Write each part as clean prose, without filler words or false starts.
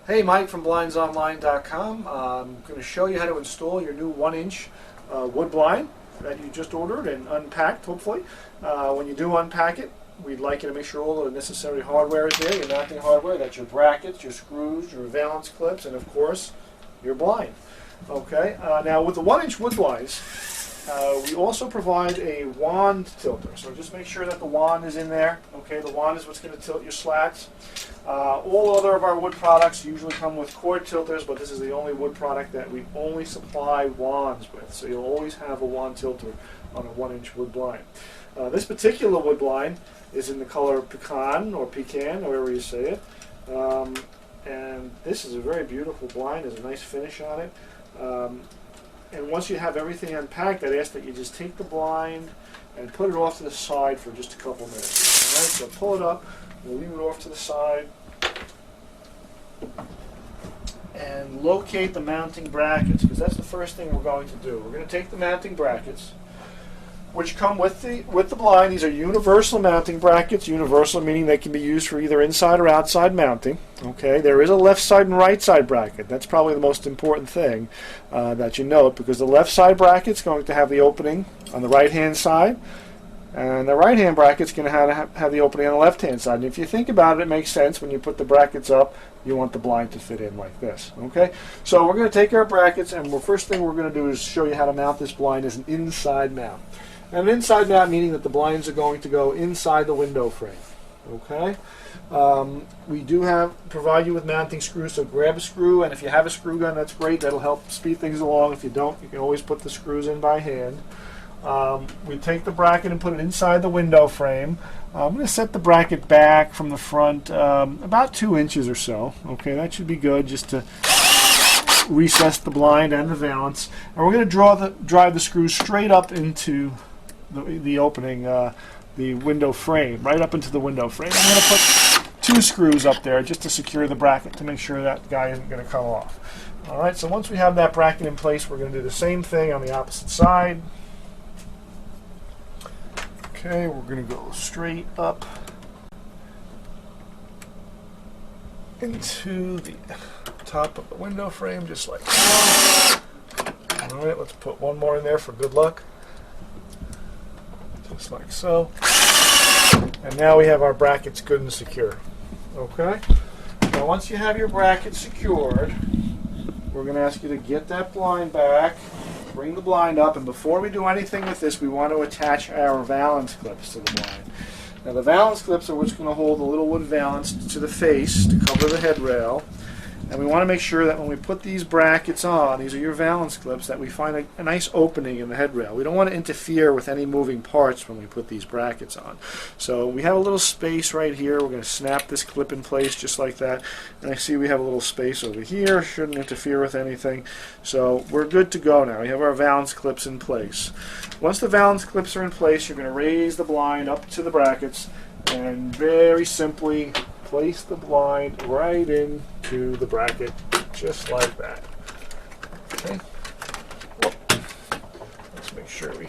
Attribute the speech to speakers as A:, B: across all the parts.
A: Hey, Mike from blindsonline.com. I'm going to show you how to install your new 1-inch wood blind that you just ordered and unpacked, hopefully. When you do unpack it, we'd like you to make sure all the necessary hardware is there, your mounting hardware, that's your brackets, your screws, your valance clips, and of course, your blind. Okay, now with the 1-inch wood blinds, we also provide a wand tilter, so just make sure that the wand is in there. Okay, the wand is what's going to tilt your slats. All other of our wood products usually come with cord tilters, but this is the only wood product that we only supply wands with, so you'll always have a wand tilter on a 1-inch wood blind. This particular wood blind is in the color pecan or pecan, however you say it, and this is a very beautiful blind. There's a nice finish on it. And once you have everything unpacked, I'd ask that you just take the blind and put it off to the side for just a couple minutes. All right, so pull it up, we'll leave it off to the side, and locate the mounting brackets, because that's the first thing we're going to do. We're going to take the mounting brackets, which come with the blind. These are universal mounting brackets. Universal meaning they can be used for either inside or outside mounting. Okay, there is a left side and right side bracket. That's probably the most important thing that you note, because the left side bracket is going to have the opening on the right hand side, and the right hand bracket is going to have the opening on the left hand side. And if you think about it, it makes sense. When you put the brackets up, you want the blind to fit in like this. Okay, so we're going to take our brackets, and the first thing we're going to do is show you how to mount this blind as an inside mount. And an inside mount meaning that the blinds are going to go inside the window frame. Okay, we do provide you with mounting screws, so grab a screw, and if you have a screw gun, that's great. That'll help speed things along. If you don't, you can always put the screws in by hand. We take the bracket and put it inside the window frame. I'm going to set the bracket back from the front about 2 inches or so. Okay, that should be good, just to recess the blind and the valance. And we're going to drive the screws straight up into the opening, the window frame, right up into the window frame. I'm going to put 2 screws up there just to secure the bracket to make sure that guy isn't going to come off. All right, so once we have that bracket in place, we're going to do the same thing on the opposite side. Okay, we're going to go straight up into the top of the window frame, just like so. All right, let's put one more in there for good luck. Just like so. And now we have our brackets good and secure. Okay? Now once you have your bracket secured, we're going to ask you to get that blind back, bring the blind up, and before we do anything with this, we want to attach our valance clips to the blind. Now the valance clips are what's going to hold the little wood valance to the face to cover the headrail. And we want to make sure that when we put these brackets on, these are your valance clips, that we find a nice opening in the headrail. We don't want to interfere with any moving parts when we put these brackets on. So we have a little space right here. We're going to snap this clip in place just like that. And I see we have a little space over here. Shouldn't interfere with anything. So we're good to go now. We have our valance clips in place. Once the valance clips are in place, you're going to raise the blind up to the brackets and very simply place the blind right into the bracket, just like that. Okay. Whoop. Let's make sure we.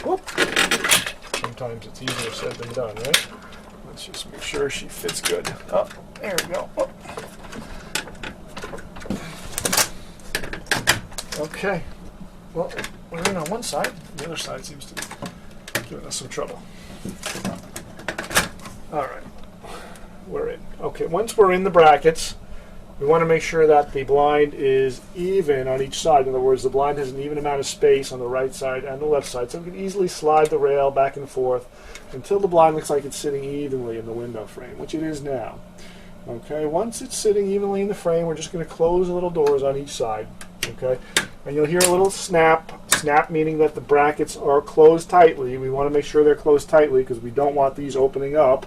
A: Whoop. Sometimes it's easier said than done, right? Let's just make sure she fits good. Oh, there we go. Oh. Okay. Well, we're in on one side. The other side seems to be giving us some trouble. All right. We're in. Okay, once we're in the brackets, we want to make sure that the blind is even on each side. In other words, the blind has an even amount of space on the right side and the left side, so we can easily slide the rail back and forth until the blind looks like it's sitting evenly in the window frame, which it is now. Okay, once it's sitting evenly in the frame, we're just going to close the little doors on each side. Okay, and you'll hear a little snap. Snap meaning that the brackets are closed tightly. We want to make sure they're closed tightly because we don't want these opening up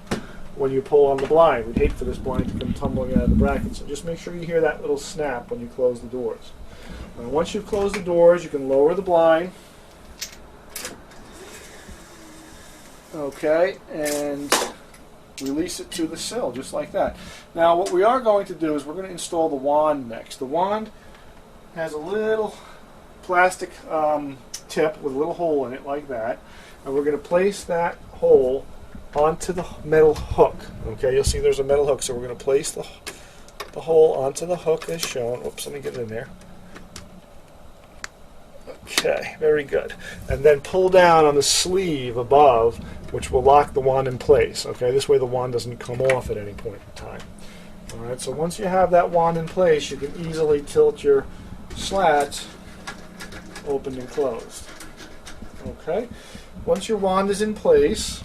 A: when you pull on the blind. We'd hate for this blind to come tumbling out of the bracket. So just make sure you hear that little snap when you close the doors. Once you've closed the doors, you can lower the blind. Okay, and release it to the sill, just like that. Now what we are going to do is we're going to install the wand next. The wand has a little plastic tip with a little hole in it like that, and we're going to place that hole onto the metal hook. Okay, you'll see there's a metal hook, so we're going to place the the hole onto the hook as shown. Oops, let me get it in there. Okay, very good. And then pull down on the sleeve above, which will lock the wand in place. Okay, this way the wand doesn't come off at any point in time. All right, so once you have that wand in place, you can easily tilt your slats open and closed. Okay, once your wand is in place,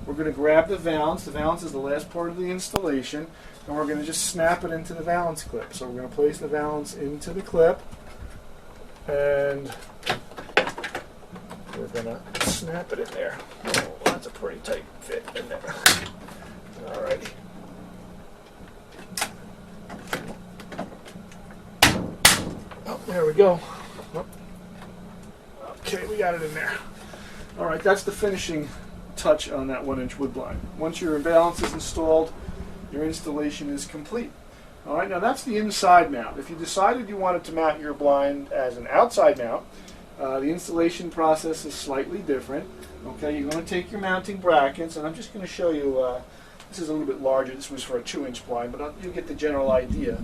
A: we're going to grab the valance. The valance is the last part of the installation, and we're going to just snap it into the valance clip. So we're going to place the valance into the clip, and we're going to snap it in there. Oh, that's a pretty tight fit in there. Alrighty. Oh, there we go. Oh. Okay, we got it in there. Alright, that's the finishing touch on that 1-inch wood blind. Once your valance is installed, your installation is complete. Alright, now that's the inside mount. If you decided you wanted to mount your blind as an outside mount, the installation process is slightly different. Okay, you're going to take your mounting brackets, and I'm just going to show you, this is a little bit larger, this was for a 2-inch blind, but you'll get the general idea.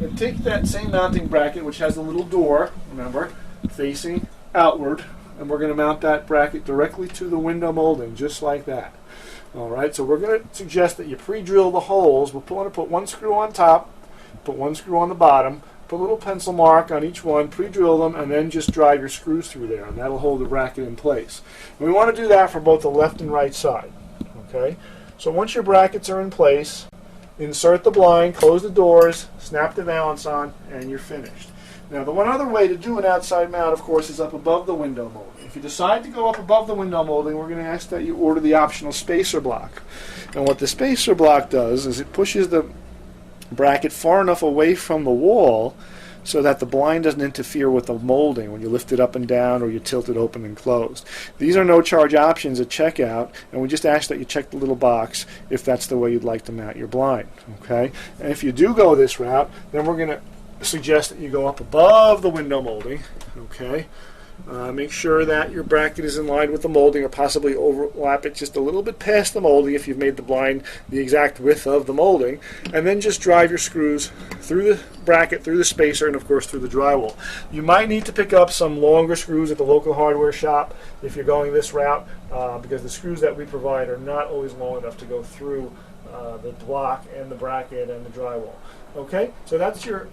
A: And take that same mounting bracket, which has a little door, remember, facing outward, and we're going to mount that bracket directly to the window molding, just like that. Alright, so we're going to suggest that you pre-drill the holes. We're going to put one screw on top, put one screw on the bottom, put a little pencil mark on each one, pre-drill them, and then just drive your screws through there, and that'll hold the bracket in place. And we want to do that for both the left and right side. Okay, so once your brackets are in place, insert the blind, close the doors, snap the valance on, and you're finished. Now, the one other way to do an outside mount, of course, is up above the window molding. If you decide to go up above the window molding, we're going to ask that you order the optional spacer block. And what the spacer block does is it pushes the bracket far enough away from the wall so that the blind doesn't interfere with the molding when you lift it up and down or you tilt it open and closed. These are no-charge options at checkout, and we just ask that you check the little box if that's the way you'd like to mount your blind. Okay? And if you do go this route, then we're going to suggest that you go up above the window molding. Okay, make sure that your bracket is in line with the molding, or possibly overlap it just a little bit past the molding if you've made the blind the exact width of the molding, and then just drive your screws through the bracket, through the spacer, and of course through the drywall. You might need to pick up some longer screws at the local hardware shop if you're going this route, because the screws that we provide are not always long enough to go through the block and the bracket and the drywall. Okay, so that's your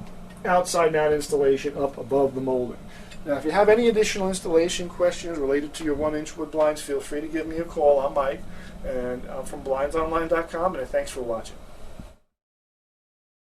A: outside mount installation up above the molding. Now, if you have any additional installation questions related to your 1-inch wood blinds, feel free to give me a call. I'm Mike, and I'm from blindsonline.com, and thanks for watching.